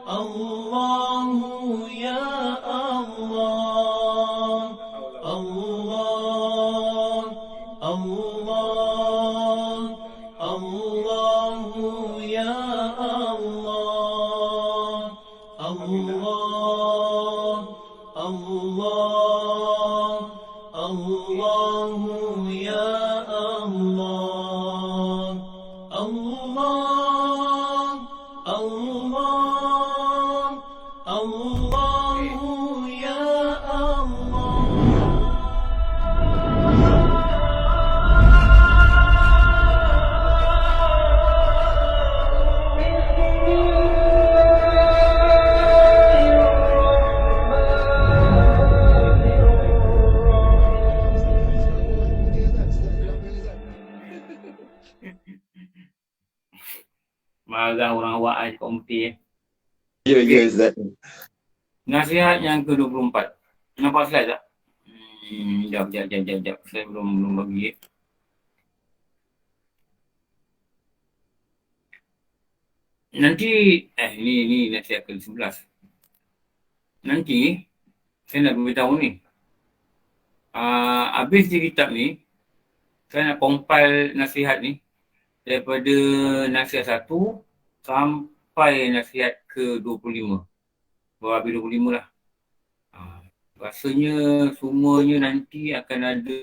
الله يا الله الله الله الله يا الله الله الله الله يا الله الله الله الله يا الله. Marah orang awak kat komputer. Ya, ya Ustaz. Nasihat yang ke-24. Nampak slide tak? Sekejap. Saya belum bagi. Nanti, ni nasihat ke-11. Nanti, saya nak beritahu ni. Habis di kitab ni, saya nak compile nasihat ni daripada nasihat 1 sampai nasihat ke-25. Baru habis 25 lah. Rasanya semuanya nanti akan ada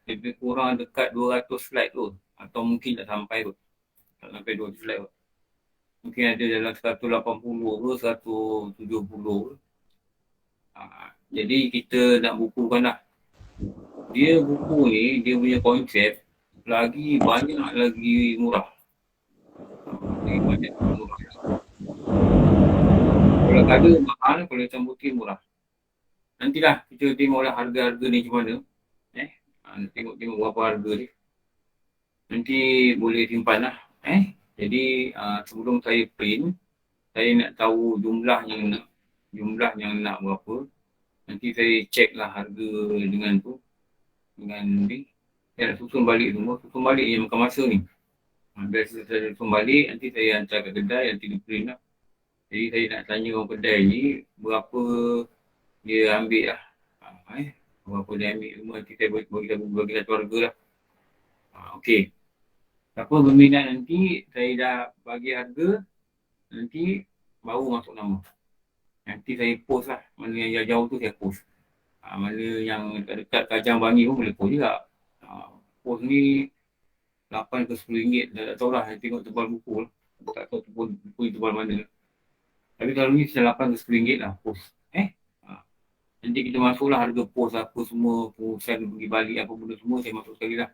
lebih kurang dekat 200 slide tu. Atau mungkin tak sampai tu. Tak sampai 200 slide tu. Mungkin ada dalam 180 ke 170 ke. Jadi kita nak bukukan lah. Dia buku ni, dia punya konsep lagi banyak lagi murah. Lagi banyak murah. Kalau ada mahal, kalau hitam putih murah. Nantilah kita tengoklah harga-harga ni macam mana. Tengok berapa harga ni. Nanti boleh simpan lah. Jadi sebelum saya print, saya nak tahu jumlah yang nak berapa. Nanti saya check lah harga dengan tu. Dengan ni. Saya nak susun balik semua. Susun balik yang makan masa ni. Biasa saya susun balik, nanti saya hantar ke kedai, nanti dia print lah. Jadi saya nak tanya orang kedai ni, berapa dia ambil lah. Berapa dia ambil semua, nanti saya bagi satu harga lah. Okey. Siapa berminat nanti, saya dah bagi harga, nanti baru masuk nama. Nanti saya post lah, mana yang jauh tu saya post. Mana yang dekat Kajang Bangi pun boleh post juga. Post ni 8 ke 10 ringgit, tak tahu lah, saya tengok tebal buku lah. Tak tahu buku ni tebal mana. Tapi kalau ni 8 ke 10 ringgit lah post. Nanti kita masuklah harga post apa semua, pengurusan pergi balik apa benda semua, saya masuk sekali lah.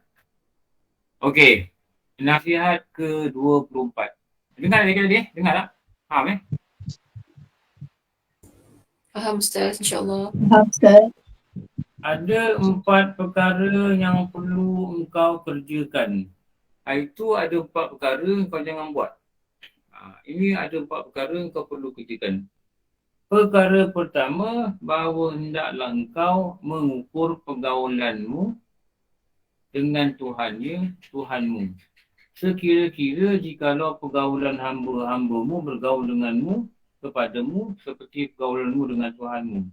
Okey. Nasihat ke-24. Dengar tadi? Dengar tak? Faham Faham Ustaz, insyaAllah. Faham Ustaz. Ada 4 perkara yang perlu engkau kerjakan. Itu ada 4 perkara kau jangan buat. Ini ada 4 perkara engkau perlu kerjakan. Perkara pertama, bahawa hendaklah engkau mengukur pergaulanmu dengan Tuhanmu. Sekira-kira jikalau pergaulan hamba-hambamu bergaul denganmu, kepadamu, seperti pergaulanmu dengan Tuhanmu,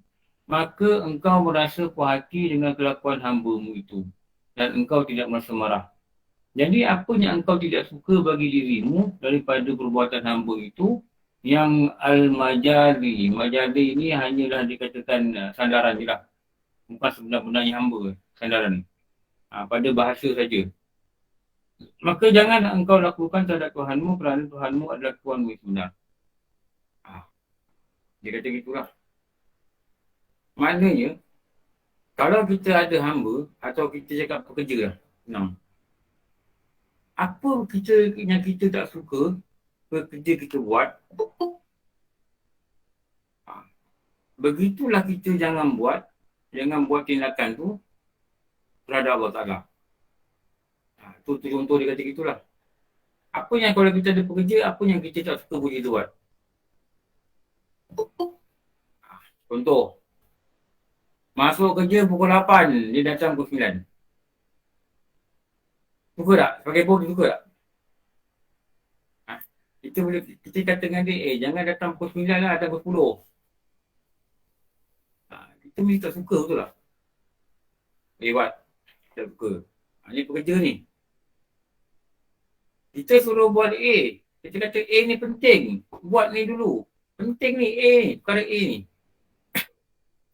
maka engkau merasa puas hati dengan kelakuan hamba-mu itu dan engkau tidak merasa marah. Jadi apa yang engkau tidak suka bagi dirimu daripada perbuatan hamba itu, yang al-majali. Majali ini hanyalah dikatakan sandaran je lah. Bukan sebenar-benarnya hamba sandaran ni. Pada bahasa saja. Maka jangan engkau lakukan terhadap Tuhanmu kerana Tuhanmu adalah Tuhanmu yang sebenar. Dia kata gitulah. Maknanya, kalau kita ada hamba atau kita cakap pekerja lah, senang. Apa yang kita tak suka, kerja kita buat, begitulah kita jangan buat tindakan tu terhadap Allah Ta'ala. Tu contoh dia kata gitulah. Apa yang kalau kita ada pekerja, apa yang kita tak suka boleh kita buat. Contoh, masuk kerja pukul 8, dia datang pukul 9. Suka tak? Pakai pun suka tak? kita kata dengan dia, jangan datang pukul 9 lah, datang pukul 10. Kita mesti tak suka betul lah. Lewat, tak suka. Ini pekerja ni. Kita suruh buat A. Kita kata A ni penting. Buat ni dulu. Penting ni A ni, perkara A ni.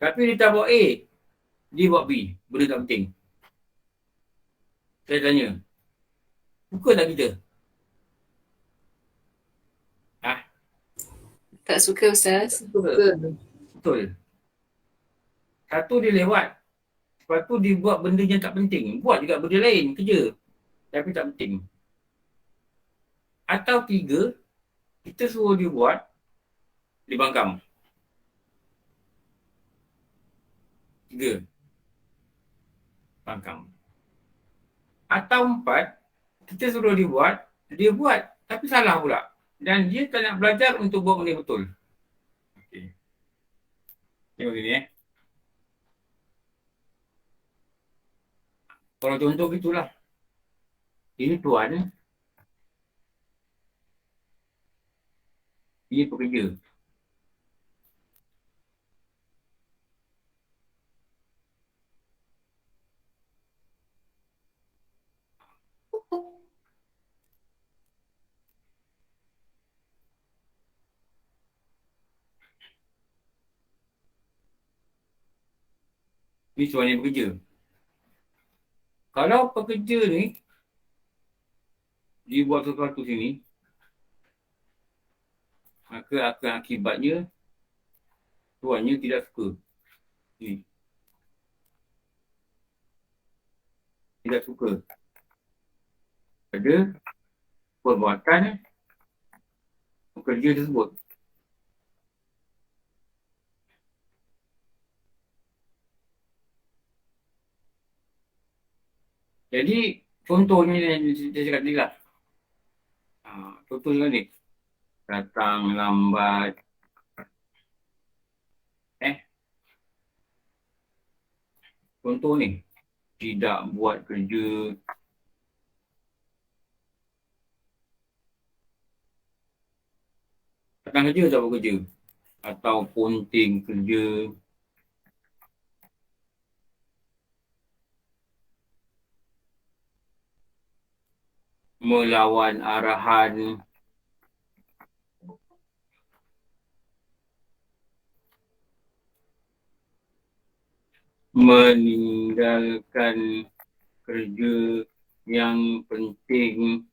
Tapi dia tak buat A. Dia buat B. Benda tak penting. Saya tanya. Suka tak kita? Tak suka Ustaz. Suka. Betul. Satu dia lewat. Lepas tu dia buat benda yang tak penting. Buat juga benda lain, kerja. Tapi tak penting. Atau 3, kita suruh dia buat, dia bangkam. 3, bangkam. Atau 4, kita suruh dia buat, tapi salah pula. Dan dia tak nak belajar untuk buat benda betul. Okey. Tengok sini Kalau contoh gitulah. Ini tuan. Ini pekerja. Ini tuan yang bekerja. Kalau pekerja ni, dia buat sesuatu sini, maka akan akibatnya tuannya tidak suka. Ini. Tidak suka pada perbuatan pekerja tersebut. Jadi, contohnya yang saya cakap tadi lah. Contohnya ni. Datang lambat. Contoh ni. Tidak buat kerja. Datang kerja tak buat kerja. Atau ponting kerja. Melawan arahan. Meninggalkan kerja yang penting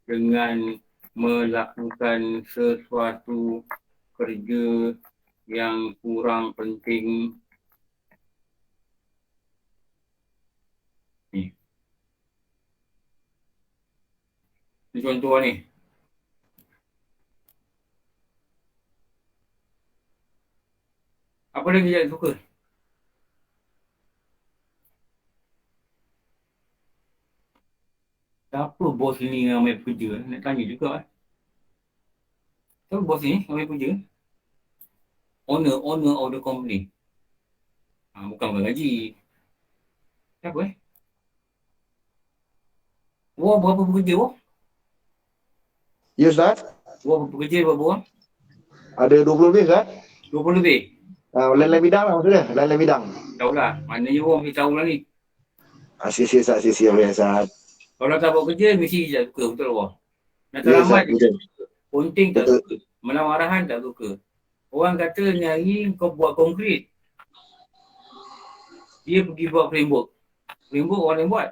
dengan melakukan sesuatu kerja yang kurang penting. Ini contoh ni. Apa lagi yang suka? Siapa bos ni ramai pekerja? Nak tanya juga. Siapa bos ni ramai pekerja? Owner of the company. Bukan gaji. Siapa Wah, berapa pekerja wah? Ya Ustaz, Berapa pekerja berapa orang? ada 20 lebih Ustaz. 20 lebih? Lain-lain bidang lah maksudnya, lain-lain bidang. Tahulah, maknanya orang mesti tahulah ni. Sia-sia Ustaz, sia-sia boleh Ustaz. Kalau tak buat kerja, mesti tak suka, betul Allah. Nak Ya terlambat, Ustaz, betul. ponting tak Betul. suka. Melawan arahan tak suka. Orang kata ni hari kau buat konkrit. Dia pergi buat framework. Framework orang yang buat.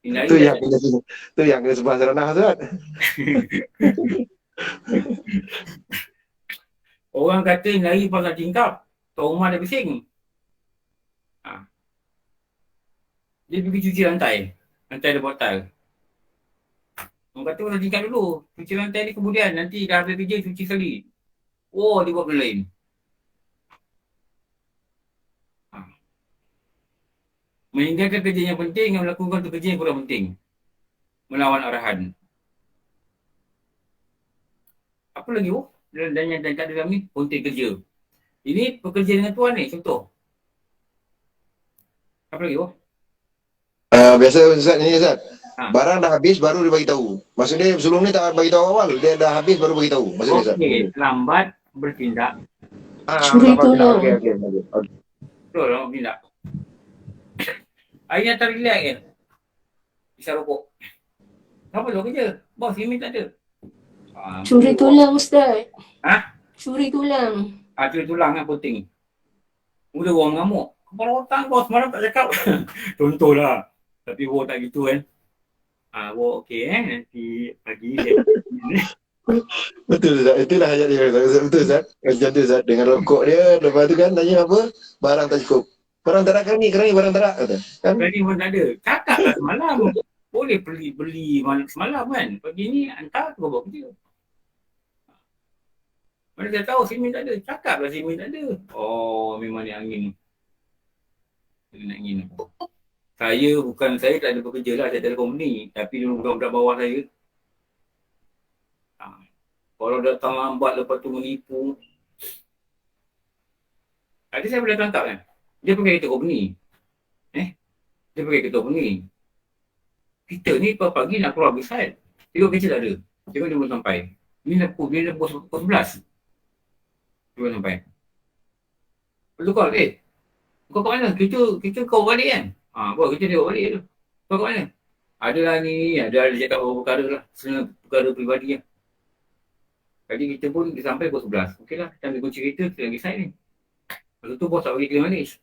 Tu yang kena sebab serenah Ustaz. Orang kata ni hari pasal tingkap. Tok rumah dah bising. Dia pergi cuci lantai. Lantai dia buat tile. Orang kata pasal tingkap dulu. Cuci lantai ni kemudian. Nanti dah habis kerja cuci sekali. Oh, dia buat benda lain. Meninggalkan kerja yang penting dan melakukan kerja yang kurang penting. Melawan arahan. Apa lagi dan yang kat dalam ni, ponting kerja. Ini pekerja dengan tuan ni, contoh. Apa lagi Biasa Ustaz ni Ustaz. Barang dah habis baru dia bagi tahu. Maksudnya sebelum ni tak bagi tahu awal, dia dah habis baru bagi tahu. Maksudnya Ustaz. Okey, lambat bertindak. Curi Lambat tidak. tolong. Okey. Betul, lambat bertindak. Hari ni hantar relax kan? Isap rokok. Apa tu kerja? Bos, email tak ada. Curi tulang Ustaz. Ha? Curi tulang. Curi tulang kan penting. Mula orang mengamuk. Kepala otak kau semalam tak cakap. Contohlah. Tapi orang tak gitu kan. Orang okey nanti pagi dia. Betul Ustaz. Itulah hajat dia. Betul Ustaz. Macam tu Ustaz. Dengan rokok dia. Lepas tu kan tanya apa? Barang tak cukup. Barang tak ada kerani barang tak ada. Kata. Kan? Kerani pun tak ada. Cakap lah semalam. Boleh beli semalam kan. Pagi ni hantar kau buat kerja. Mana dia tahu simen tak ada. Cakap lah simen tak ada. Oh memang ni angin. Dia nak angin. Saya tak ada bekerja lah. Saya tak ada company. Tapi dulu budak-budak bawah saya. Kalau datang lambat lepas tu menipu. Tadi saya boleh tangkap kan. Dia pakai kereta company. Dia pakai kereta company. Kita ni pagi nak keluar besar. Tengok kerja tak ada. Tengok dia belum sampai. Dia dah pukul 11. Dia belum sampai. Lepas call, kau kat mana? Kerja kau balik kan? Buat kerja dia balik tu. Kau kat mana? Adalah ni, ada cakap beberapa perkara lah. Sebenarnya perkara peribadi lah. Tadi kita pun dia sampai pukul 11. Okey lah, kita ambil kunci kereta, kita lagi side ni. Lepas tu bos tak bagi clear manis.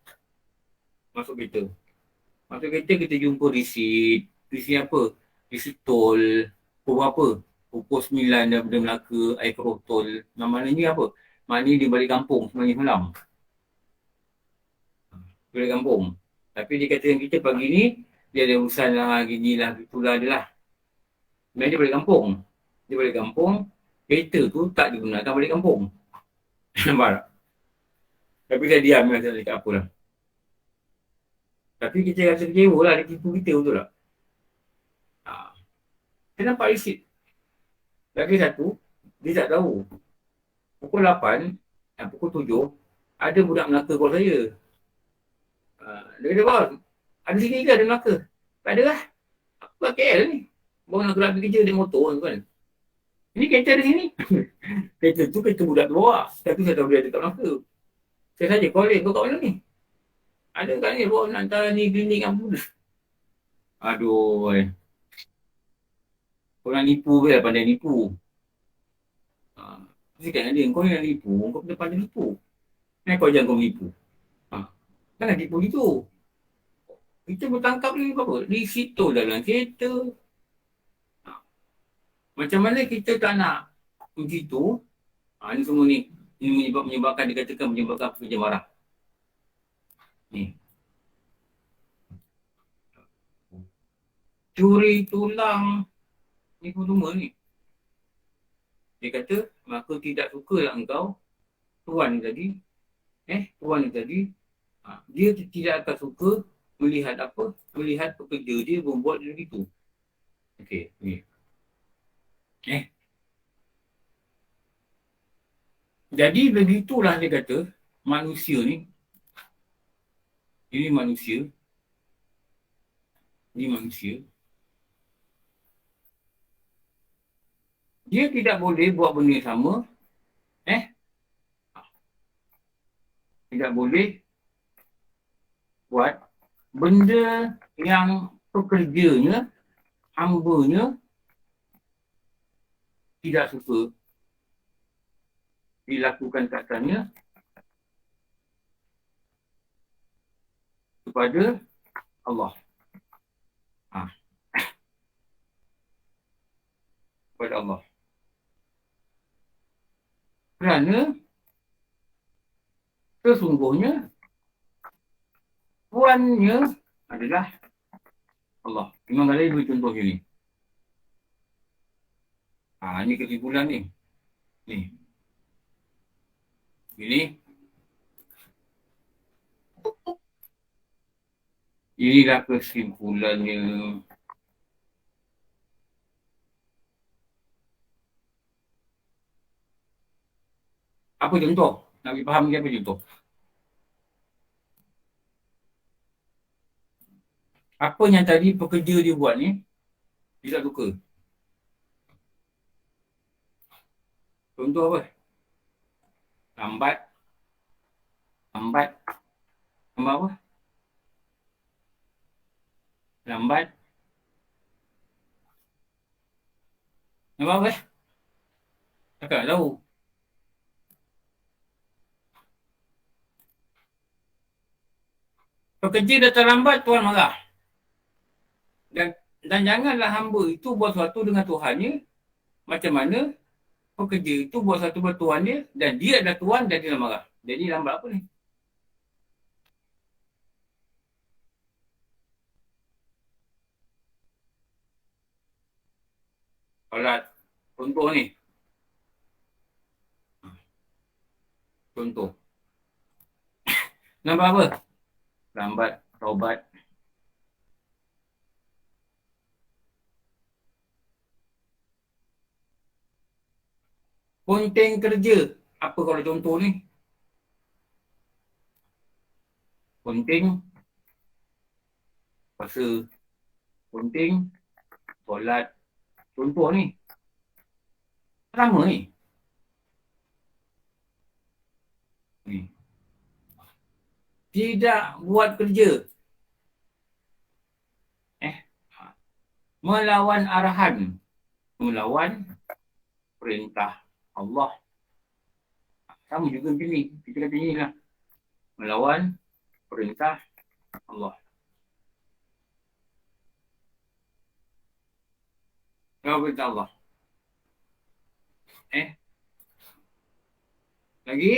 Masuk kereta, kita jumpa receipt. Receipt apa? Receipt tol. Pukul apa? Pukul 9 daripada Melaka, air keruh tol. Maknanya apa? Maknanya dia balik kampung semalam. Balik kampung. Tapi dia kata yang kita pagi ni, dia ada urusan lah, gini lah, gitulah dia lah. Sebenarnya dia balik kampung. Kereta tu tak digunakan balik kampung. Nampak tak? Tapi saya diam, saya tak cakap apa lah. Tapi kita rasa kecewa lah, dia tipu kita betul tak? Saya nampak receipt. Lagi satu, dia tak tahu. Pukul 8, pukul 7, ada budak Melaka call saya. Dia kata, bos, ada sini ke ada Melaka? Tak ada lah. Aku kat KL ni. Baru nak keluar pergi kerja, dia motor kan. Ini kereta ada sini. kereta budak tu bawa. Tapi saya tahu dia ada kat Melaka. Saya saja call dia, kau kat mana ni? Ada kat ni, bawa nak hantar ni klinik apa. Aduh. Kau nak nipu ke lah, pandai nipu. Saya cakap dengan dia, kau ni nak nipu, kau kena pandai nipu. Kenapa kau jangan kau menipu? Jangan tipu gitu. Kita bertangkap ni apa? Di situ dalam kereta. Macam mana kita tak nak begitu? Ni semua ni. Ini menyebabkan dikatakan menyebabkan pekerja marah. Ni. Curi tulang. Ni pun semua ni. Dia kata, maka tidak sukalah engkau. Tuan ni tadi. Dia tidak akan suka melihat apa? Melihat pekerja dia membuat dia begitu. Okey, ni. Jadi begitulah dia kata, manusia ni. Ini manusia. Dia tidak boleh buat benda yang sama. Tidak boleh buat benda yang pekerjanya, hambanya tidak suka dilakukan katanya kepada Allah. Kepada Allah. Kerana sesungguhnya tuannya adalah Allah. Imam Ghazali beri contoh ni. Ini kesimpulan ni. Ini. Inilah kesimpulannya. Apa contoh? Nak pergi faham ni apa contoh? Apa yang tadi pekerja dia buat ni, Tidak suka. Contoh apa? Lambat. Lambat. Lambat apa? Lambat. Lambat apa? Kakak tak tahu. Pekerja datang lambat, Tuhan marah. Dan janganlah hamba itu buat sesuatu dengan Tuhannya macam mana pekerja itu buat sesuatu buat Tuhan dia dan dia adalah Tuhan dan dia marah. Jadi lambat apa ni? Solat. Contoh ni. Contoh. Lambat apa? Lambat taubat. Ponteng kerja. Apa kalau contoh ni? Ponteng puasa. Ponteng solat. Contoh ni. Sama ni. Ni. Tidak buat kerja. Melawan arahan. Melawan perintah Allah. Sama juga macam ni. Kita kata ni lah. Melawan perintah Allah. Melawan perintah Allah. Lagi?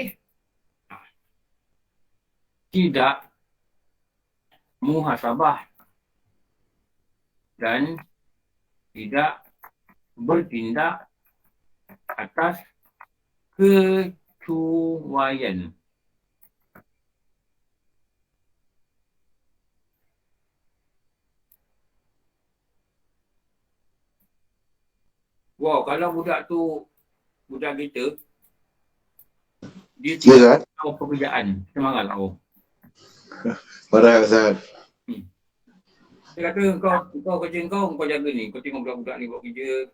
Tidak muhasabah dan tidak bertindak atas kecuaian. Wow, kalau budak tu, budak kita, dia tidak tahu pekerjaan, semangat tahu. Marah Ustaz. Dia kata kau kerja kau jaga ni, kau tengok budak-budak ni buat kerja.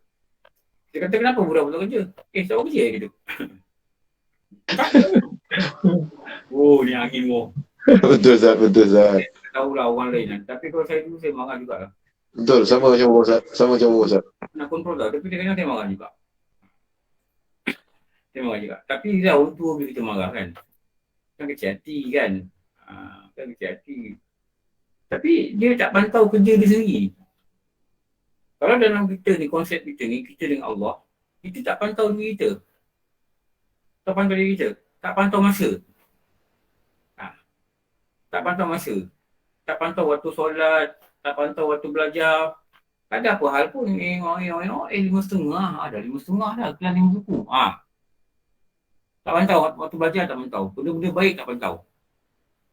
Dia kata kenapa budak-budak kerja? Tak kerja gitu. Oh, ni angin mo. Betul Ustaz. Tahulah orang lain kan. Tapi kalau saya dulu saya marah juga lah. Betul, sama macam Ustaz. Nak kontrol lah, tapi kadang-kadang saya marah juga. Saya marah juga. Tapi dah orang tua bila kita marah kan. Kan kecil hati kan. Kan kecil hati. Tapi dia tak pantau kerja dia sendiri. Kalau dalam kita ni, konsep kita ni, kita dengan Allah, kita tak pantau diri kita. Tak pantau diri kita. Tak pantau masa. Tak pantau masa. Tak pantau waktu solat. Tak pantau waktu belajar. Tak ada apa hal pun. 5.30. Dah 5.30 dah. Kelas 5 buku. Tak pantau. Waktu belajar tak pantau. Benda-benda baik tak pantau.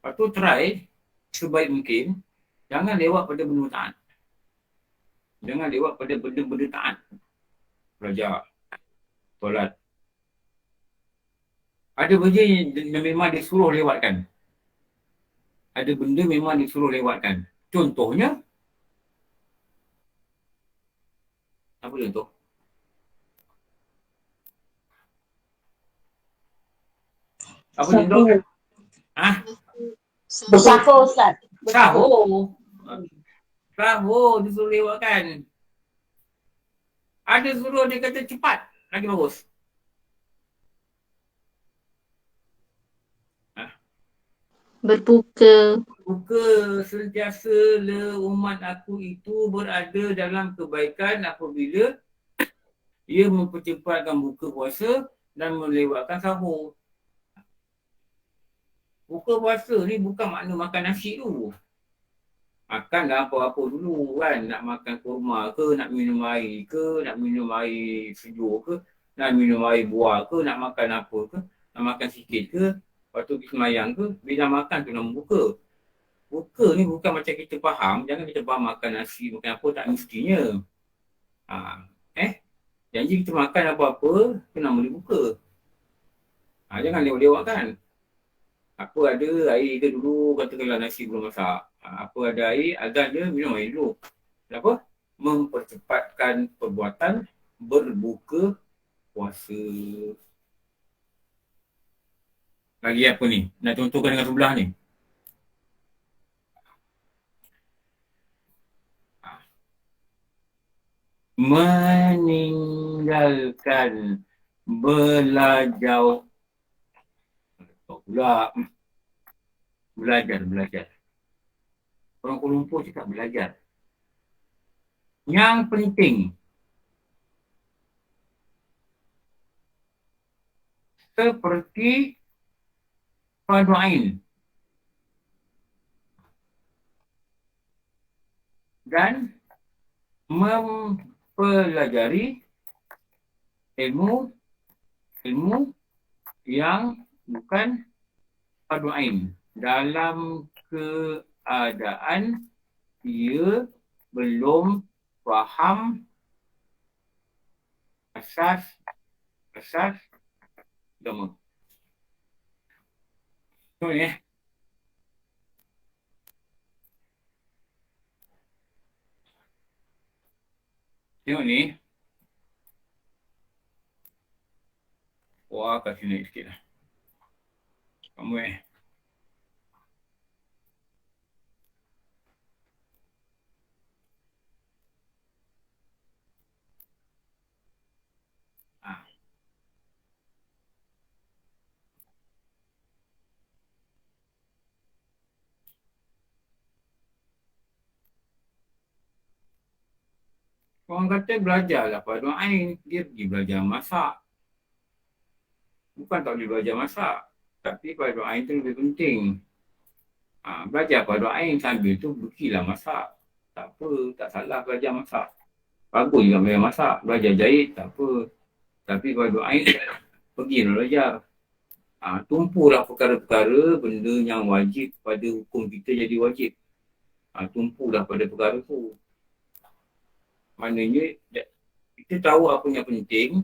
Lepas tu try sebaik mungkin. Jangan lewat pada benda taat. Jangan lewat pada benda-benda taat. Belajar. Solat. Ada benda yang memang disuruh lewatkan. Ada benda memang disuruh lewatkan. Contohnya, apa contoh? Apa contoh? Bersahur Ustaz. Sahur disuruh lewatkan. Ada suruh dia kata cepat. Lagi bagus. Berbuka. Buka sentiasa umat aku itu berada dalam kebaikan apabila ia mempercepatkan buka puasa dan melewatkan sahur. Buka puasa ni bukan makna makan nasi tu. Makanlah apa-apa dulu kan. Nak makan kurma ke, nak minum air ke, nak minum air sejuk ke, nak minum air buah ke, nak makan apa ke, nak makan sikit ke. Lepas tu pergi semayang ke, bila makan tu nak buka. Buka ni bukan macam kita faham, jangan kita faham makan nasi, makan apa, tak mestinya. Janji kita makan apa-apa, tu nama dia buka. Jangan lewat-lewat kan. Apa ada air ke dulu, katakanlah nasi belum masak. Apa ada air, azan je minum air dulu. Apa? mempercepatkan perbuatan berbuka puasa. Lagi apa ni? Nak contohkan dengan sebelah ni. Meninggalkan belajar. Pula. Belajar. Orang Kuala Lumpur cakap belajar. Yang penting. Seperti fardu ain. Dan mempelajari ilmu yang bukan fardu ain dalam keadaan ia belum faham asas agama. Tengok ni Tengok ni. Wah, kasih naik sikit lah. Kamu Orang kata belajarlah fardu ain. Dia pergi belajar masak. Bukan tak boleh belajar masak. Tapi fardu ain tu lebih penting. Belajar fardu ain sambil tu pergilah masak. Tak apa, tak salah belajar masak. Bagus juga belajar masak. Belajar jahit, tak apa. Tapi fardu ain, pergilah belajar. Tumpulah perkara-perkara benda yang wajib pada hukum kita jadi wajib. Tumpulah pada perkara tu. Maknanya, kita tahu apa yang penting.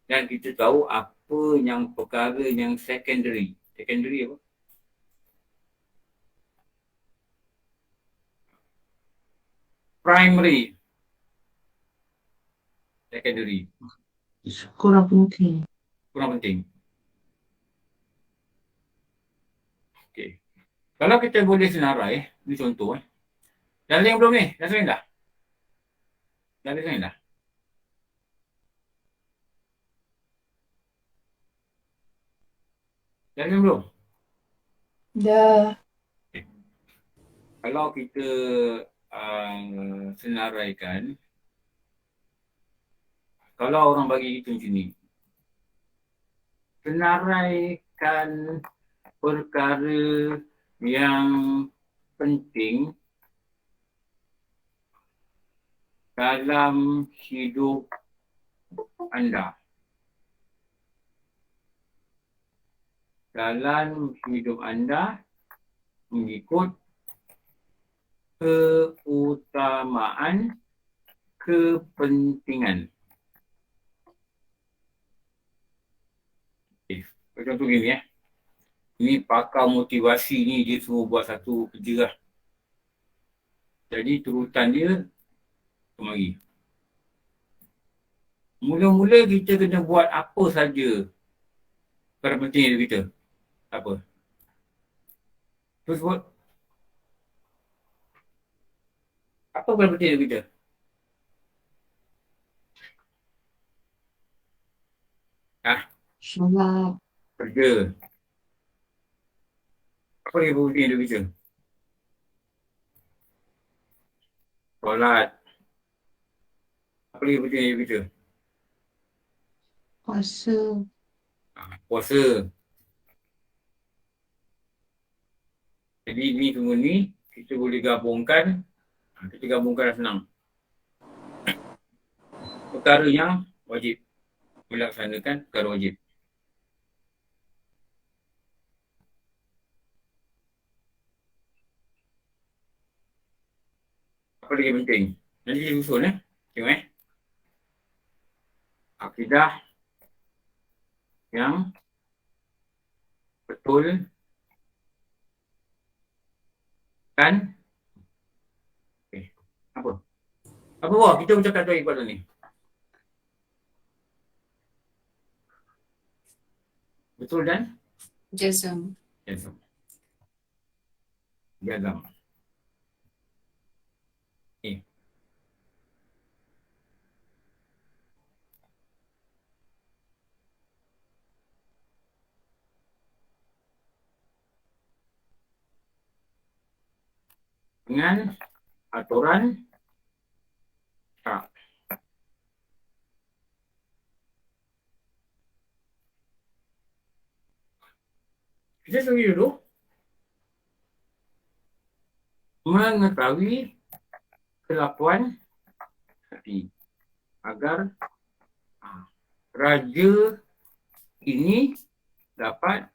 Dan kita tahu apa yang perkara yang secondary. Secondary apa? Primary. Secondary. Kurang penting. Okey. Kalau kita boleh senarai, ni contoh Dah link belum ni? Dah sering dah? Dah sering dah? Dah sering belum? Dah. Okay. Kalau kita senaraikan, kalau orang bagi kita macam ni, senaraikan perkara yang penting dalam hidup anda. Dalam hidup anda mengikut keutamaan kepentingan. Okay. Contoh gini Ini pakar motivasi ni dia suruh buat satu kerja lah. Jadi turutan dia kemari. Mula-mula kita kena buat apa saja perkara penting hidup kita. Apa? Terus buat. Apa perkara penting hidup kita? Solat. Kerja. Apa lagi penting hidup kita? Solat. Apa lagi penting hidup kita? Puasa. Jadi ni semua ni kita boleh gabungkan. Kita gabungkan dah senang. Perkara yang wajib. Melaksanakan perkara wajib. Apa lagi penting? Nanti kita susun Tengok Akidah yang betul kan Apa? Apa buah? Kita bercakap tadi pada ni. Betul dan? Jazm. Jazam. Jazam. Eh. Dengan aturan tak. Kita tunggu dulu. Mengetahui kelakuan hati. Agar raja ini dapat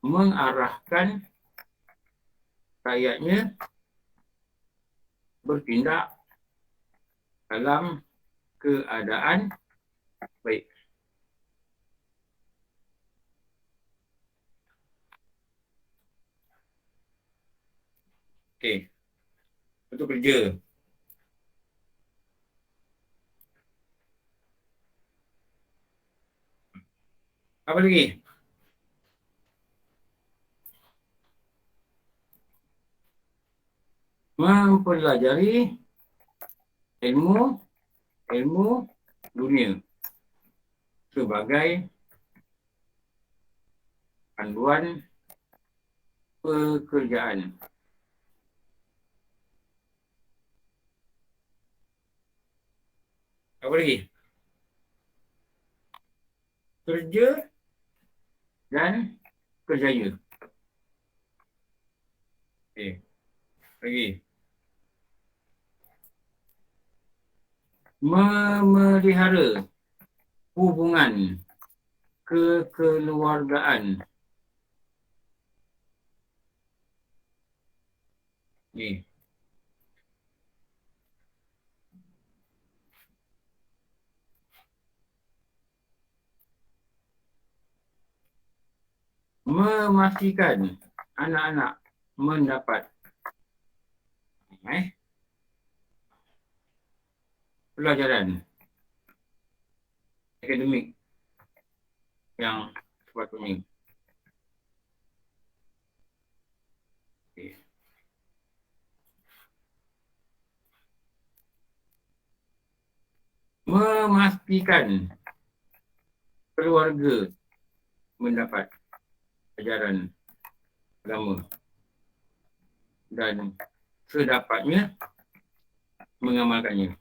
mengarahkan rakyatnya bertindak dalam keadaan baik. Okey. Untuk kerja. Apa lagi? Mempelajari ilmu dunia sebagai panduan pekerjaan. Apa lagi? Kerja dan kerjaya. Okey. Lagi. Memelihara hubungan kekeluargaan. Ni. Memastikan anak-anak mendapat pelajaran akademik yang sepatutnya. Okay. Memastikan keluarga mendapat ajaran agama dan sedapatnya mengamalkannya.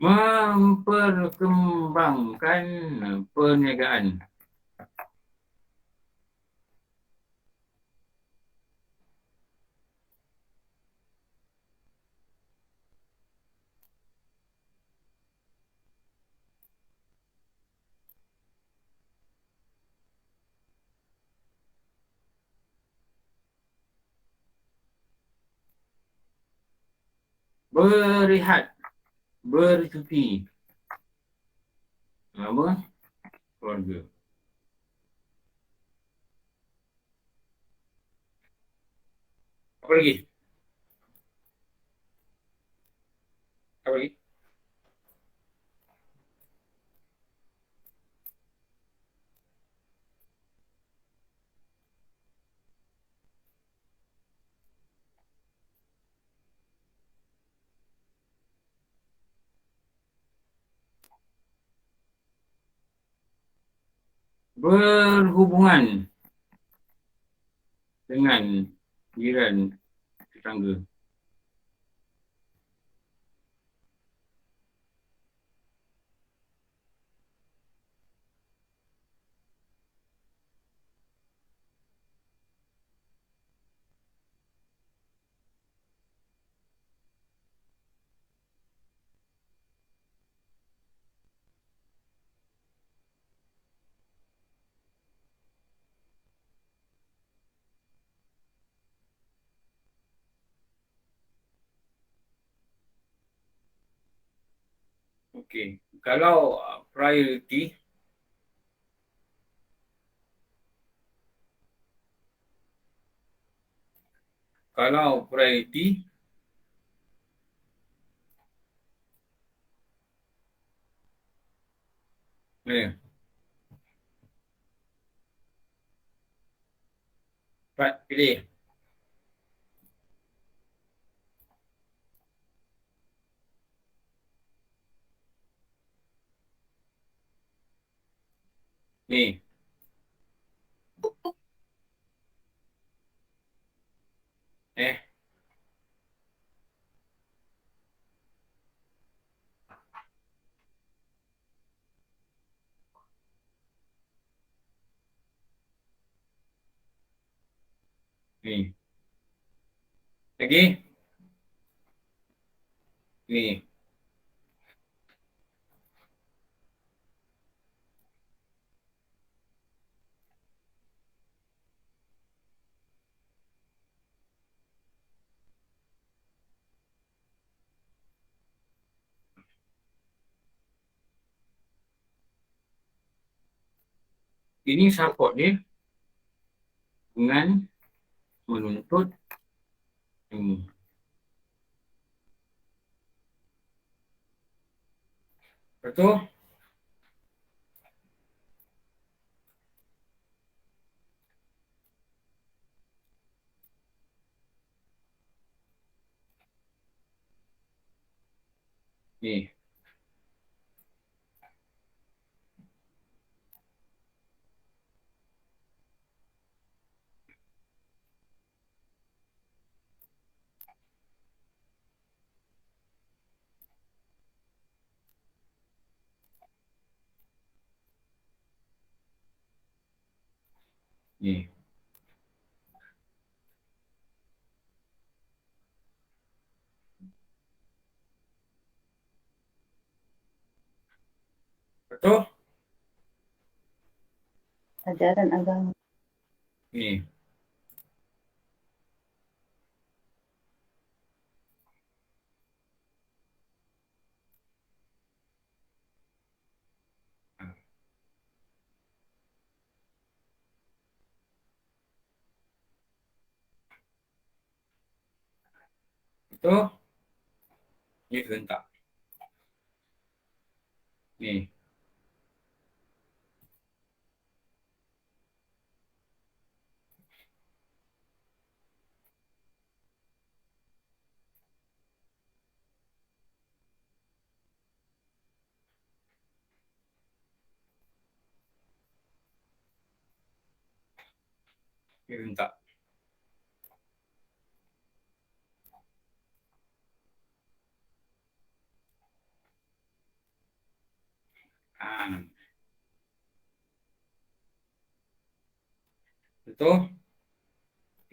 Memperkembangkan perniagaan. Berehat, bercuti. Apa? Keluarga. Apa lagi? Apa lagi? Berhubungan dengan jiran tetangga. Okey. Kalau priority, kalau priority, mana? Cepat pilih. Ni. Eh, ni. Lagi? Ni. Ini support dia dengan menuntut ini. Betul? Ni. Ni. Betul? Ajaran agama. Ni. Betul? Ni serentak. Ni. Ni serentak. Ha. Betul?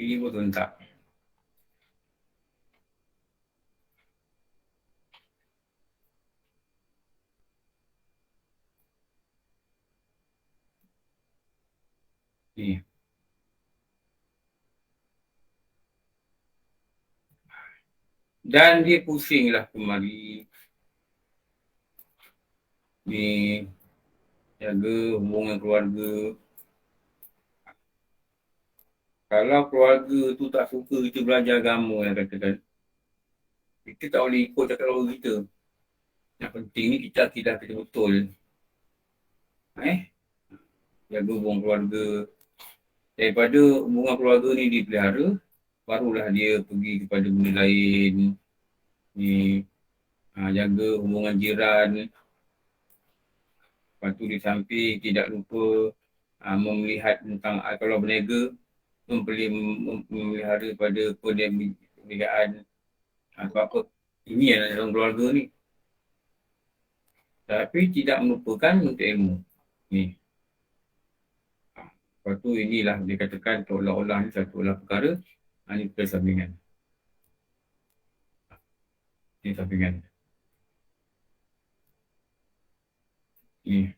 Ini pun serentak. Ni. Dan dia pusinglah kemari. Ni. Jaga hubungan keluarga. Kalau keluarga tu tak suka kita belajar agama yang katakan, kita tak boleh ikut cakap keluarga kita. Yang penting ni kita akidah kita betul. Jaga hubungan keluarga. Daripada hubungan keluarga ni dipelihara, barulah dia pergi kepada benda lain. Ni, jaga hubungan jiran. Lepas tu di samping tidak lupa melihat tentang kalau berniaga, memelihara pada perniagaan. Apa-apa. Ini yang dalam keluarga ni. Tapi tidak melupakan untuk ilmu. Ni. Lepas tu inilah dia katakan seolah-olah ni satu olah perkara. Ini persampingan. Ini sampingan. Ni.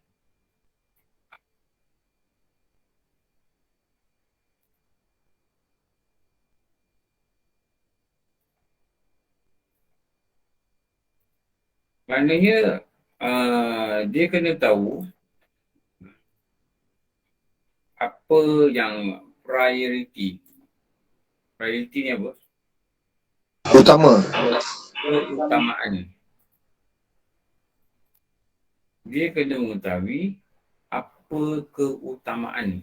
Maknanya Dia kena tahu apa yang priority. Priority ni apa? Utama. Keutamaan. Dia kena mengetahui apa keutamaan.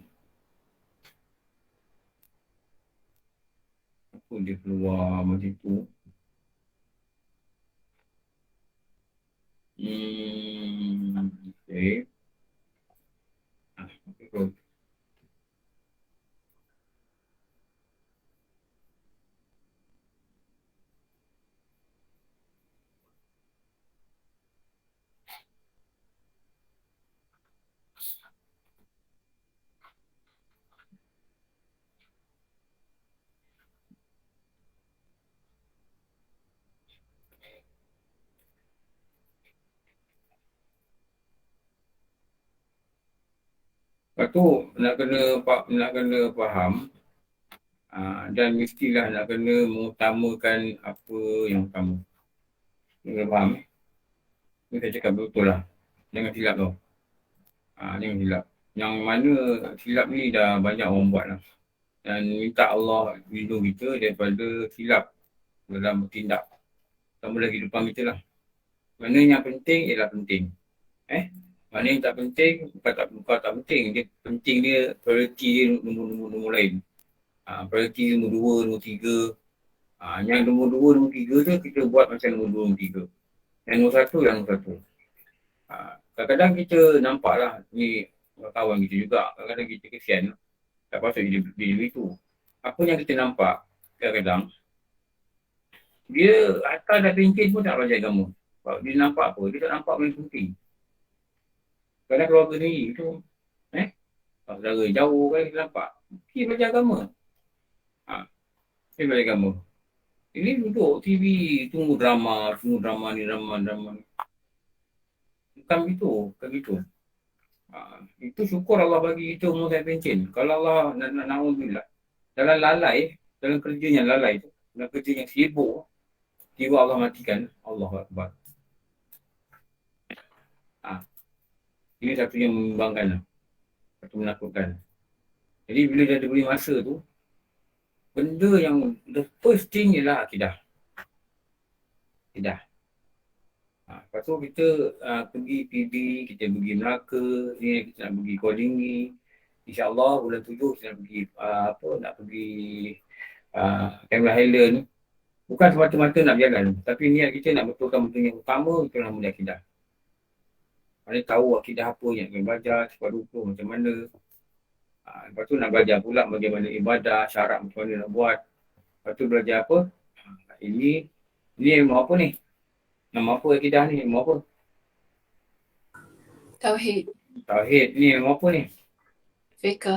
Apa dia keluar macam tu? Okay. Okay. Lepas tu nak kena faham dan mestilah nak kena mengutamakan apa yang utama. Kena faham Ni saya cakap betul lah. Jangan silap tau. Jangan silap. Yang mana silap ni dah banyak orang buat lah. Dan minta Allah lindung kita daripada silap dalam bertindak. Sama lagi kehidupan kita lah. Mana yang penting ialah penting. Mana yang tak penting, bukan tak penting. Dia penting dia, priority dia nombor lain. Priority dia nombor 2, nombor 3. Yang nombor 2, nombor 3 tu kita buat macam nombor 2, nombor 3. Yang nombor 1, yang nombor 1. Kadang-kadang kita nampak lah, ni kawan kita juga. Kadang-kadang kita kesian. Tak patut dia begitu. Apa yang kita nampak, kadang-kadang, dia atas dah pencin pun tak belajar agama. Sebab dia nampak apa? Dia tak nampak benda penting. Kadang keluarga ni tu, saudara jauh kan kita nampak. Dia belajar agama. Dia belajar agama. Ini duduk TV, tunggu drama ni, drama. Bukan begitu. Itu syukur Allah bagi kita umur saya pencin. Kalau Allah nak na'udzubillah, dalam lalai, dalam kerjanya lalai tu, dalam kerja yang sibuk, tiba Allah matikan. Allahu Akbar. Ini satu yang membimbangkan, satu menakutkan. Jadi bila dia diberi masa tu, benda yang the first thing ialah akidah. Lepas tu kita pergi PB, kita pergi Melaka, ni kita nak pergi Kolingi. InsyaAllah bulan 7 kita nak pergi nak pergi Cameron Highland. Bukan semata-mata nak berjalan, tapi niat kita nak betulkan benda yang utama, itulah benda akidah. Mana tahu akidah apa yang kena belajar, sebab rukun macam mana. Lepas tu nak belajar pula bagaimana ibadah, syarat macam mana nak buat. Lepas tu belajar apa? Ini ilmu apa ni? Nama apa akidah ni? Ilmu apa? Tauhid. Tauhid ni ilmu apa ni? Fiqh.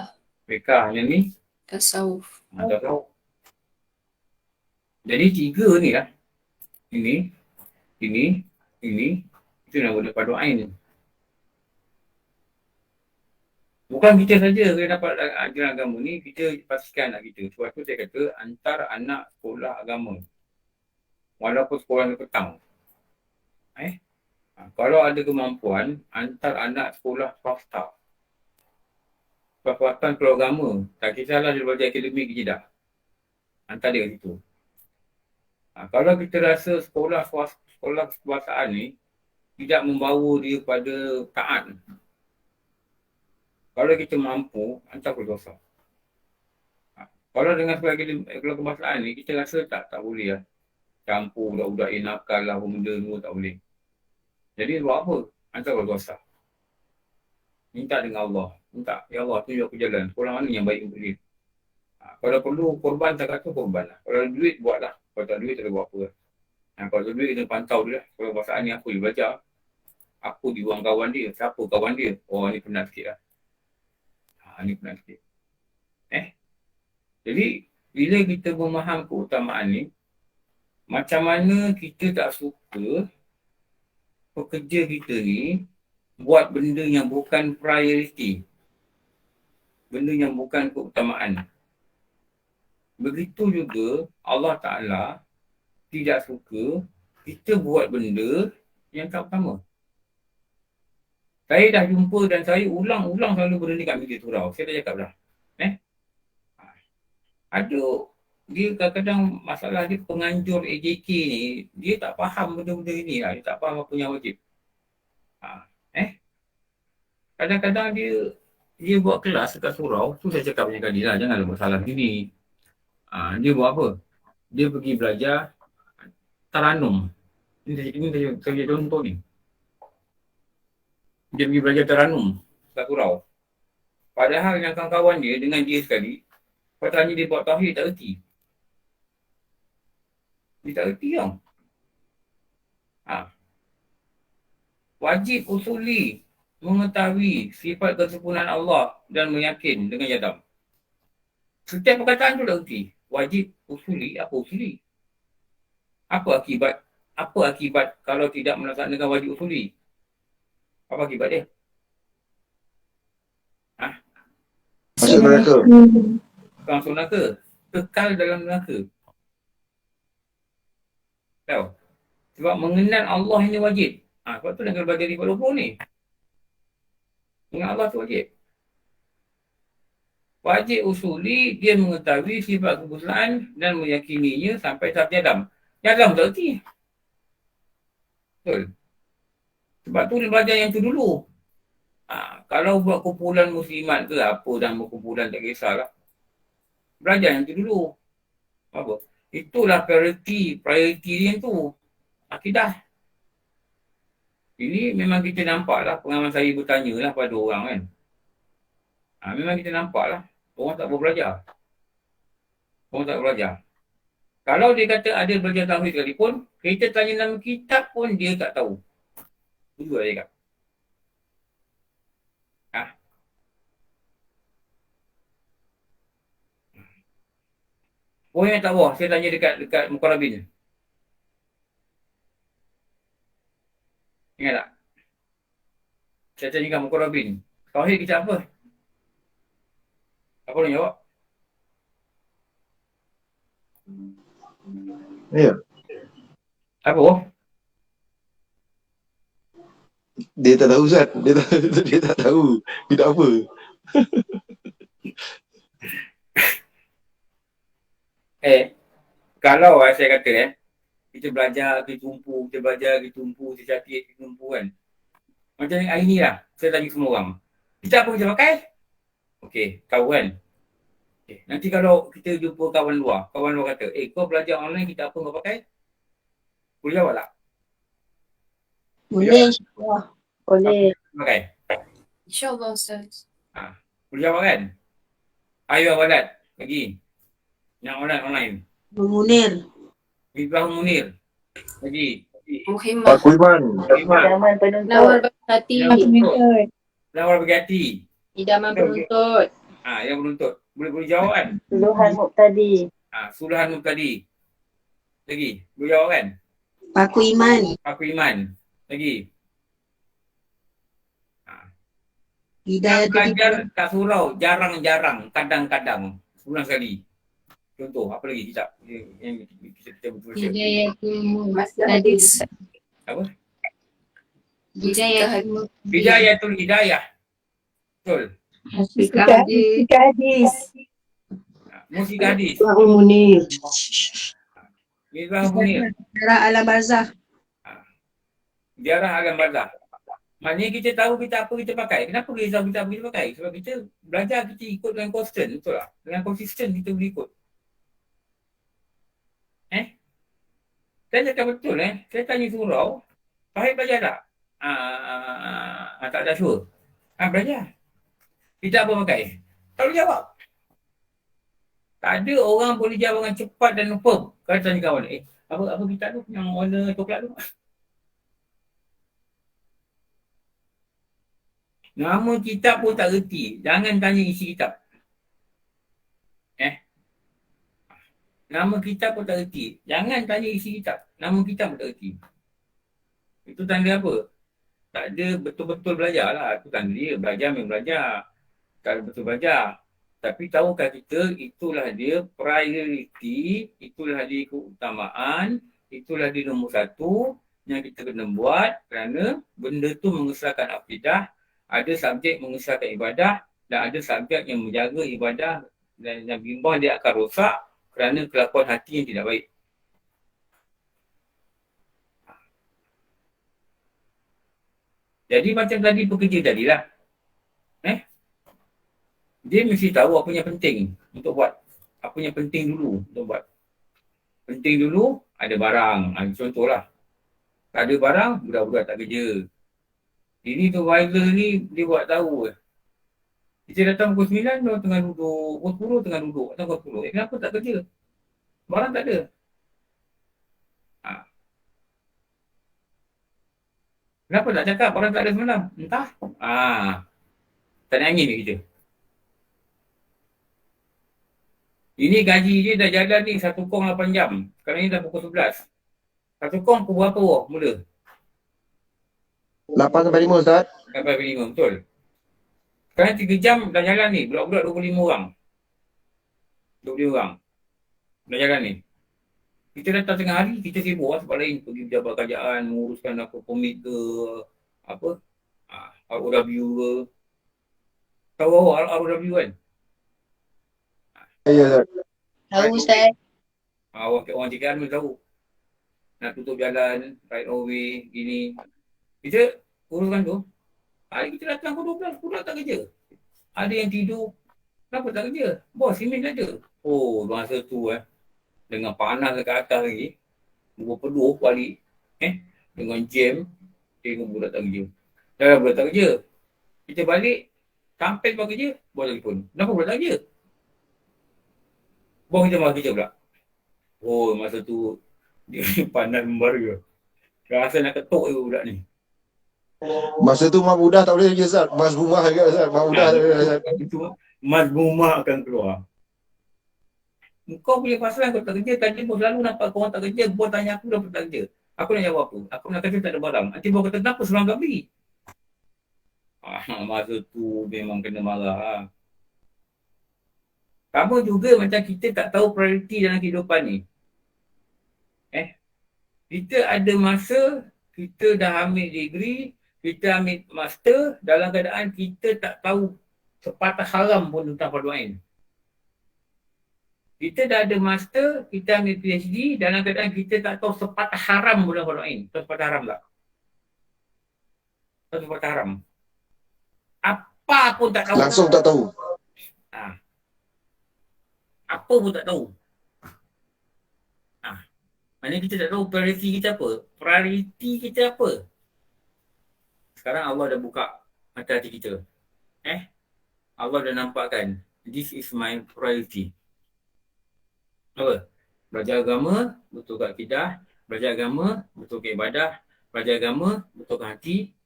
Yang ni? Tasawuf. Tasawuf. Jadi 3 ni lah. Ini. Itu nama dia Fardu Ain. Bukan kita saja yang dapat ajaran agama ni, kita pastikan anak kita. Sebab tu saya kata, hantar anak sekolah agama. Walaupun sekolah petang. Kalau ada kemampuan, hantar anak sekolah swasta. Swasta sekolah agama. Tak kisahlah dia belajar akademik ke tidak. Hantar dia kat situ. Kalau kita rasa sekolah swastaan ni tidak membawa dia pada taat. Kalau kita mampu, hantar ke dosa. Kalau dengan sekolah kebangsaan ni, kita rasa tak boleh lah. Campur budak-budak yang nakal lah, benda semua tak boleh. Jadi buat apa? Hantar ke dosa. Minta dengan Allah. Minta, ya Allah, tunjuk aku jalan. Sekolah mana yang baik untuk dia. Kalau perlu korban, tak kata korban lah. Kalau ada duit, buat lah. Kalau tak ada duit, tak ada buat apa lah. Kalau ada duit, kita pantau dia lah. Kalau kebangsaan ni, aku dia belajar. Aku dibuang kawan dia. Siapa kawan dia? Oh, ni penat sikit lah. Ni penat sikit. Jadi, bila kita memaham keutamaan ni, macam mana kita tak suka pekerja kita ni buat benda yang bukan priority. Benda yang bukan keutamaan. Begitu juga Allah Ta'ala tidak suka kita buat benda yang tak utama. Saya dah jumpa dan saya ulang-ulang selalu benda ni kat media surau. Saya dah cakap dah. Ada dia kadang-kadang masalah dia penganjur AJK ni, dia tak faham benda-benda ni lah. Dia tak faham apa yang wajib. Kadang-kadang dia buat kelas dekat surau, tu saya cakap banyak kali lah, janganlah buat salah gini. Dia buat apa? Dia pergi belajar Taranum. Ini saya contoh ni. Dia pergi belajar Taranum dekat surau. Padahal dengan kawan-kawan dia, dengan dia sekali, kalau tanya dia buat tauhid, tak erti. Dia tak erti tau. Wajib usuli mengetahui sifat kesempurnaan Allah dan meyakin dengan yadam. Setiap perkataan tu dah erti. Wajib usuli, apa usuli? Apa akibat? Apa akibat kalau tidak melaksanakan wajib usuli? Apa akibat dia? Masuk neraka. Bukan masuk neraka. Kekal dalam neraka. Tahu? Sebab mengenal Allah ini wajib. Sebab tu dengan belajar 50 ni. Mengenal Allah tu wajib. Wajib usuli, dia mengetahui sifat kebuslaan dan meyakininya sampai tahap jadam. Jadam tak erti. Betul. Sebab tu dia belajar yang tu dulu. Kalau buat kumpulan muslimat ke apa dan kumpulan tak kisahlah. Belajar yang tu dulu. Apa? Itulah prioriti dia tu. Akidah. Ini memang kita nampak lah, pengalaman saya bertanya lah pada orang kan. Memang kita nampak lah. Orang tak boleh belajar. Orang tak belajar. Kalau dia kata ada belajar tauhid sekalipun, kita tanya nama kitab pun dia tak tahu. Itu lah dia kata. Poin yang tak bawah, saya tanya dekat Mukarrabin. Ingat tak? Saya tanya dekat Mukarrabin. Tauhid kita apa? Apa orang jawab? Ya. Apa? Dia tak tahu Ustaz. Dia tak tahu. Tidak apa. Kalau saya kata kita belajar, kita tumpu, kita belajar, kita tumpu, kita catik, kita tumpu kan. Macam hari ni lah, saya tanya semua orang. Kita apa kita pakai? Okey, tahu kan? Okay. Nanti kalau kita jumpa kawan luar kata, kau belajar online, kita apa kau pakai? Boleh jawab tak? Boleh, insyaAllah. Boleh. Pakai? InsyaAllah Ustaz. Boleh jawab kan? Ayo Walat, lagi. Yang online. Munir. Misbah Munir. Lagi. Muhimmat. Pak Kuiman. Idaman penuntut. Nawar bagi hati. Lawar bagi hati. Idaman penuntut. Yang menuntut. Boleh jawab kan? Suluhan Muqtadi. Suluhan Muqtadi. Lagi. Boleh jawab kan? Paku Iman. Paku Iman. Lagi. Hidayah Belajar kat surau. Jarang-jarang. Kadang-kadang. Sebulan sekali. Contoh. Apa lagi kitab? Yang kita betul. Hidayatul Hadis. Apa? Hidayatul Hidayah. Betul. Musika Hadis. Musika Hadis. Munir. Misbah Munir. Sejarah Alam Barzakh. Sejarah Alam Barzakh. Maknanya kita tahu kita apa kita pakai. Kenapa kita tahu kita apa kita pakai? Sebab kita belajar, kita ikut dengan constant. Betul tak? Dengan konsisten kita boleh ikut. Saya cakap betul Saya tanya surau. Fahid belajar tak? Tak ada sure. Belajar. Kita apa pakai? Tak boleh jawab. Tak ada orang boleh jawab dengan cepat dan firm. Kalau tanya kawan, apa kitab tu yang warna coklat tu? Nama kitab pun tak reti. Jangan tanya isi kitab. Nama kitab pun tak reti. Jangan tanya isi kitab. Nama kitab pun tak reti. Itu tanda apa? Tak ada betul-betul belajar lah. Itu tanda dia. Belajar memang belajar. Tak ada betul belajar. Tapi tahukah kita, itulah dia prioriti, itulah dia keutamaan, itulah dia nombor satu yang kita kena buat kerana benda tu mengesahkan akidah Ada subjek mengesahkan ibadah dan ada subjek yang menjaga ibadah dan bimbang dia akan rosak kerana kelakuan hati yang tidak baik. Jadi macam tadi pekerja tadilah. Dia mesti tahu apa yang penting untuk buat. Apa yang penting dulu untuk buat. Penting dulu ada barang. Contohlah. Tak ada barang, budak-budak tak kerja. Ini tu wireless ni dia buat tahu. Kita datang pukul 9, dia tengah duduk. Pukul 10 tengah duduk. Atau pukul 10. Kenapa tak kerja? Barang tak ada. Ha. Kenapa tak cakap barang tak ada semalam? Entah. Tak ada angin ni kita. Ini gaji dia dah jalan ni 1.8 jam. Sekarang ni dah pukul 11. 1 kong pukul berapa mula? 8 sampai 5 Ustaz. Sampai 5, betul. Sekarang 3 jam dah jalan ni. Budak-budak 25 orang. 20 orang. Dah jalan ni. Kita datang tengah hari, kita sibuk lah sebab lain. Pergi pejabat kerajaan, menguruskan apa, permit ke, apa, ROW ke. Tahu ROW kan? Ya Ustaz. Tahu Ustaz. Orang CKR pun tahu. Nak tutup jalan, right of way, gini. Kita uruskan tu. Hari kita datang pukul 12, budak tak kerja. Ada yang tidur. Kenapa tak kerja? Bos, simen ada. Oh, masa tu dengan panas dekat atas lagi. Berpeluh balik. Dengan jam. Tengok budak tak kerja. Dah budak tak kerja. Kita balik. Sampai lepas kerja, bos telefon. Kenapa budak tak kerja? Bos kita malah kerja pula. Oh, masa tu dia panas membara. Rasa nak ketuk je budak ni. Masa tu mak budak tak boleh kerja Ustaz. Mas rumah juga Ustaz. Mak budak tak boleh Ustaz. Itu mas rumah akan keluar. Kau punya pasaran kau tak kerja, tadi bos selalu nampak kau orang tak kerja, bos tanya aku dah tak kerja. Aku nak jawab apa? Aku nak kata tak ada barang. Nanti bos kata kenapa seorang tak beli? Masa tu memang kena marah. Kamu juga macam kita tak tahu prioriti dalam kehidupan ni. Kita ada masa, kita dah ambil degree, kita ambil master dalam keadaan kita tak tahu sepatah haram pun tentang fardu ain. Kita dah ada master, kita ambil PhD dalam keadaan kita tak tahu sepatah haram pun tentang fardu ain. Tahu sepatah haram tak? Tahu sepatah haram? Apa pun tak tahu. Langsung tak tahu. Apa pun tak tahu. Maknanya kita tak tahu prioriti kita apa. Prioriti kita apa. Sekarang Allah dah buka mata hati kita. Allah dah nampakkan. This is my priority. Apa? Belajar agama, betul kat akidah. Belajar agama, betul kat ibadah. Belajar agama, betul kat hati.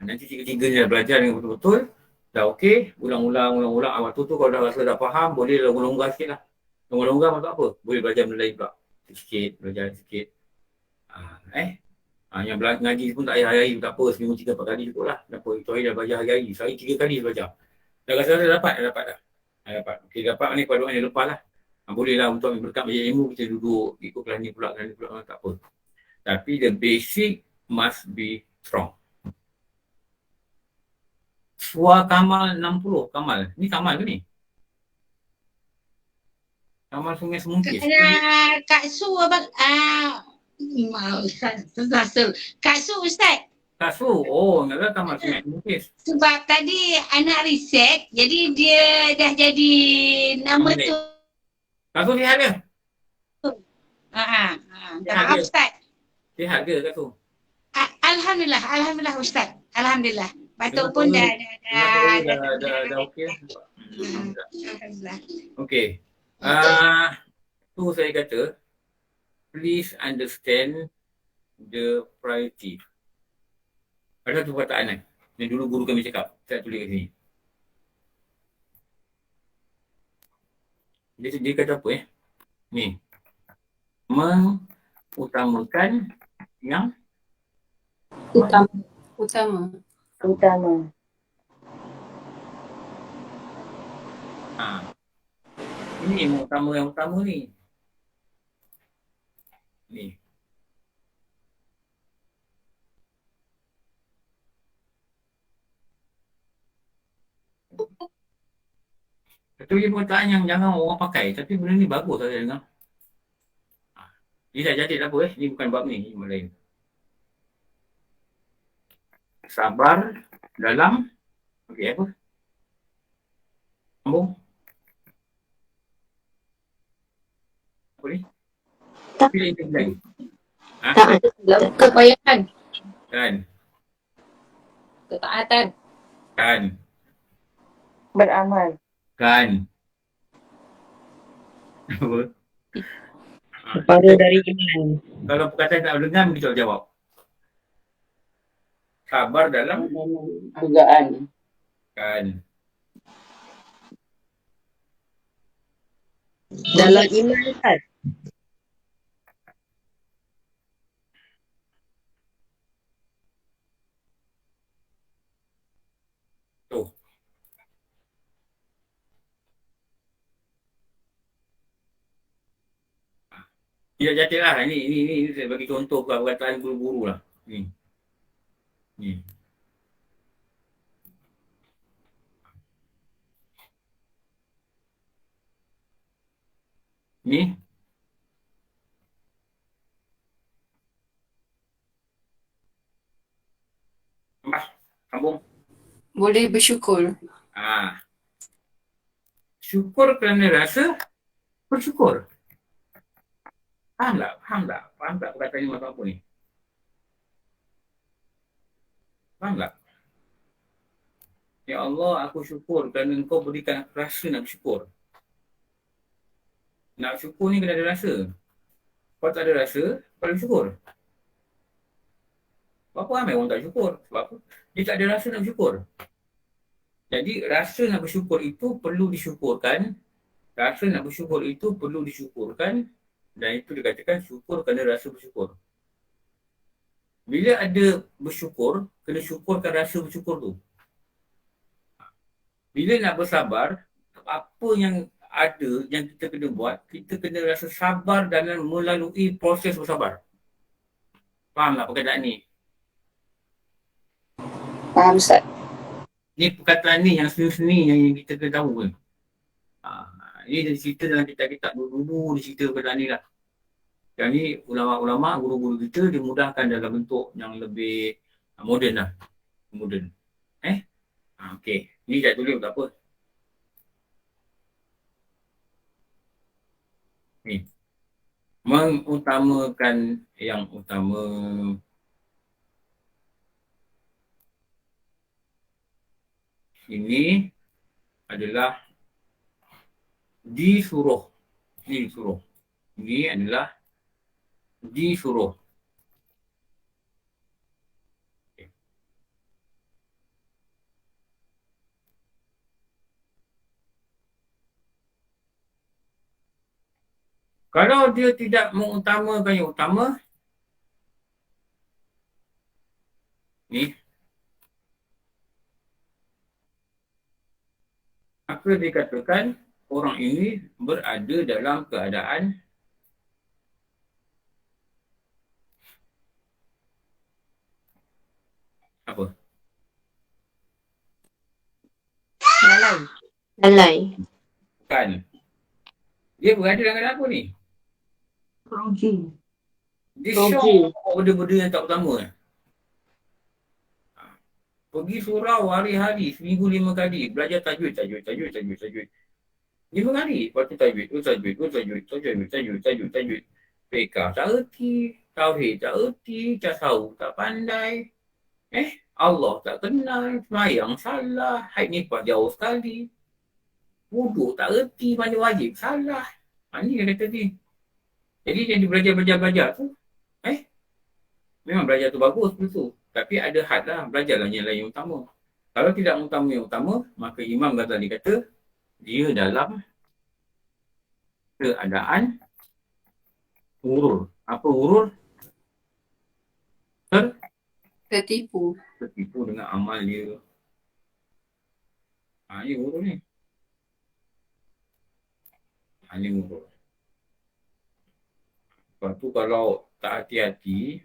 Nanti tiga-tiga ni dah belajar dengan betul-betul. Dah okey. Ulang-ulang. Waktu tu kalau dah rasa dah faham, boleh longgar sikit lah. Longgar maksud apa? Boleh belajar benda lain pula. Sikit, belajar sikit. Yang belajar ngaji pun tak payah hari-hari, tak apa, seminggu 3-4 kali cukup lah. Tak apa, itu hari dah belajar hari-hari. Sehari 3 kali belajar. Dah rasa dah dapat dah. Dapat. Okey, dapat ni pada orang yang lepas lah. Boleh lah untuk ambil berkat belajar ilmu, kita duduk, ikut kelas ni pula, tak apa. Tapi the basic must be strong. Surah Kamal 60, Kamal. Ni Kamal ke ni? Kamal Sungai Semungkis. Kak Su abang Kak Su Ustaz. Kak Su, oh, enggak Kamal Sungai Semungkis. Sebab tadi anak riset, jadi dia dah jadi nama tu. Kak Su sihat ke? Maaf Ustaz. Sihat ke Kak Su? Alhamdulillah Ustaz. Alhamdulillah. Batuk pun dah okey. Alhamdulillah. Okey. Tu saya kata, please understand the priority. Ada tu perkataan yang dulu guru kami cakap. Saya tulis kat sini. Dia kata apa Ni. Mengutamakan yang Utama. Ini yang utama ni. Ni. Satu lagi perkataan yang jangan orang pakai. Tapi benda ni bagus saya dengar. Ni dah jadi tak apa Ni bukan bab ni. Ni bab lain. Sabar dalam. Okey apa? Sambung. Apa ni? Tak. Pilih yang lain. Tak ada. Kepayahan. Kan. Ketaatan. Kan. Beramal. Kan. Apa? Separuh dari iman. Kalau perkataan tak dengar, kita jawab. Sabar dalam Dugaan. kan. Dalam iman kan? Tu. Tidak jatuh lah. Ini saya bagi contoh perkataan guru-guru lah. Ni. Ni. Ni. Tambah. Sambung. Boleh bersyukur. Syukur kerana rasa bersyukur. Faham tak? Faham tak? Faham tak perkataan ni macam apa ni? Faham tak? Ya Allah, aku syukur kerana engkau berikan rasa nak bersyukur. Nak syukur ni kena ada rasa. Kalau tak ada rasa, kau boleh syukur. Berapa ramai orang tak syukur? Sebab apa? Dia tak ada rasa nak bersyukur. Jadi rasa nak bersyukur itu perlu disyukurkan. Rasa nak bersyukur itu perlu disyukurkan. Dan itu dikatakan syukur kerana rasa bersyukur. Bila ada bersyukur, kena syukurkan rasa bersyukur tu. Bila nak bersabar, apa yang ada yang kita kena buat, kita kena rasa sabar dalam melalui proses bersabar. Faham tak perkataan ni? Faham Ustaz? Ni perkataan ni yang seni-seni yang kita kena tahu kan. Ini dia cerita dalam kitab-kitab dulu-dulu dia cerita perkataan ni lah. Yang ni ulama-ulama, guru-guru kita dimudahkan dalam bentuk yang lebih moden lah. Moden. Okey. Ni tak tulis tak apa. Ni. Mengutamakan yang utama. Ini adalah disuruh. Disuruh. Ini adalah disuruh. Okay. Kalau dia tidak mengutamakan yang utama, ni, maka dikatakan orang ini berada dalam keadaan apa? Lalai. Bukan. Dia berada dalam keadaan apa ni? Dia syok benda-benda yang tak utama. Pergi surau hari-hari, seminggu 5 kali. Belajar tajwid. 5 kali. Lepas tu tajwid. Fiqah tak erti. Tauhid tak erti. Tasawuf tak pandai. Allah tak kenal. Semayang salah. Haid nifas jauh sekali. Wuduk tak erti. Mana wajib salah. Ni dia kata ni. Jadi yang dia belajar tu. Memang belajar tu bagus betul. Tapi ada had lah, belajarlah yang lain yang utama. Kalau tidak utama yang utama, maka Imam Ghazali kata, dia dalam keadaan urur. Apa urur? Tertipu. Tertipu dengan amal dia. Ini urur ni. Ini urur. Lepas tu kalau tak hati-hati,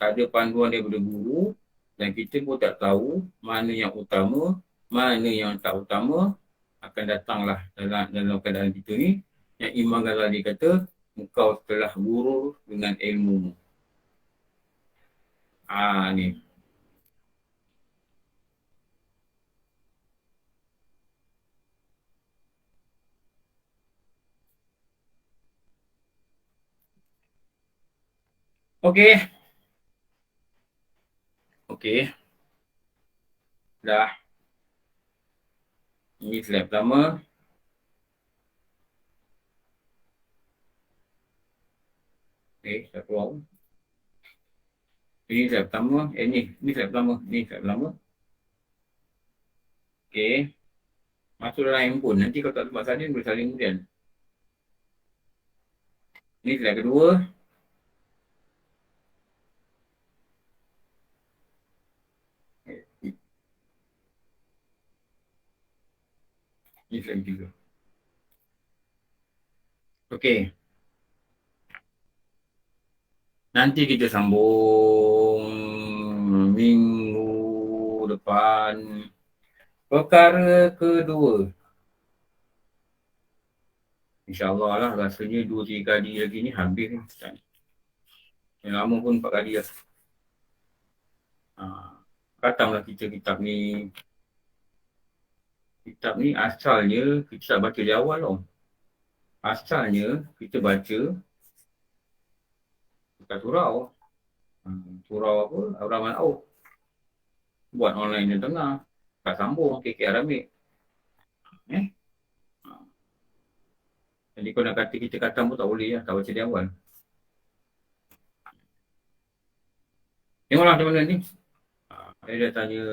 tak ada panduan daripada guru dan kita pun tak tahu mana yang utama, mana yang tak utama, akan datanglah dalam keadaan kita ni. Yang Imam Ghazali kata, engkau telah gurur dengan ilmu. Ni. Okey. Dah. Ini slide pertama. Dah keluar. Ini slide pertama. Ni slide pertama. Ni slide pertama. Okey. Masuk dalam handphone. Nanti kalau tak tempat salin, boleh salin kemudian. Ini slide kedua. Ini slide ketiga. Okey. Nanti kita sambung minggu depan. Perkara kedua. InsyaAllah lah, rasanya 2-3 kali lagi ni habis ni. Yang lama pun 4 kali lah. Khatamlah kita kitab ni. Kitab ni asalnya kita tak baca di awal tau. Asalnya kita baca dekat surau. Surau apa? Rahman Auf. Buat online di tengah. Tak sambung KKR ambil. Jadi kalau nak kata kita khatam pun tak boleh lah. Tak baca di awal. Tengoklah macam mana ni. Saya dah tanya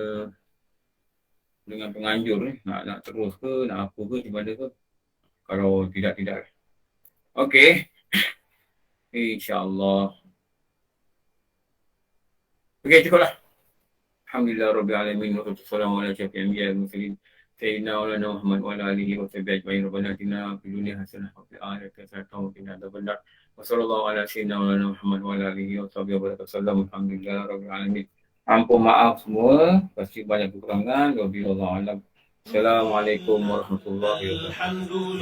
dengan penganjur ni. Nak terus ke, nak apa ke, macam mana ke. Kalau tidak. Okey. InsyaAllah. Okey, cukuplah. Alhamdulillah Rabbil Alamin. Wassalamualaikum warahmatullahi wabarakatuh. Sayyidina Maulana Muhammad wa ala alihi wa sahbihi ajma'in. Rabbana atina fid dunya hasanah wa fil akhirati hasanah wa qina adzabannar. Wa sallallahu ala sayyidina Maulana Muhammad wa ala alihi wa sahbihi wasallam. Alhamdulillah Rabbil Alamin. Ampun maaf semua, pasti banyak kekurangan. Wabillahi a'lam. Assalamualaikum warahmatullahi wabarakatuh.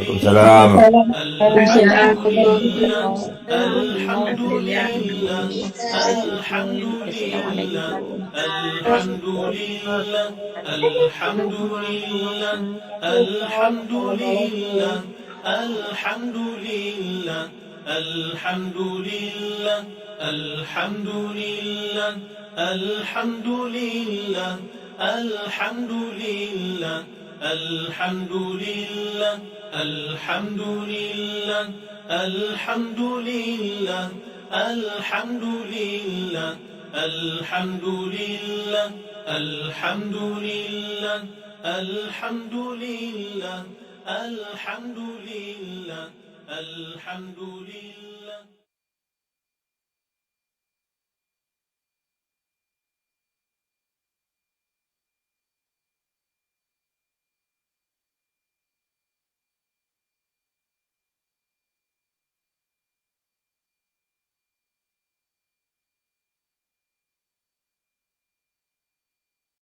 Alhamdulillah. Alhamdulillah.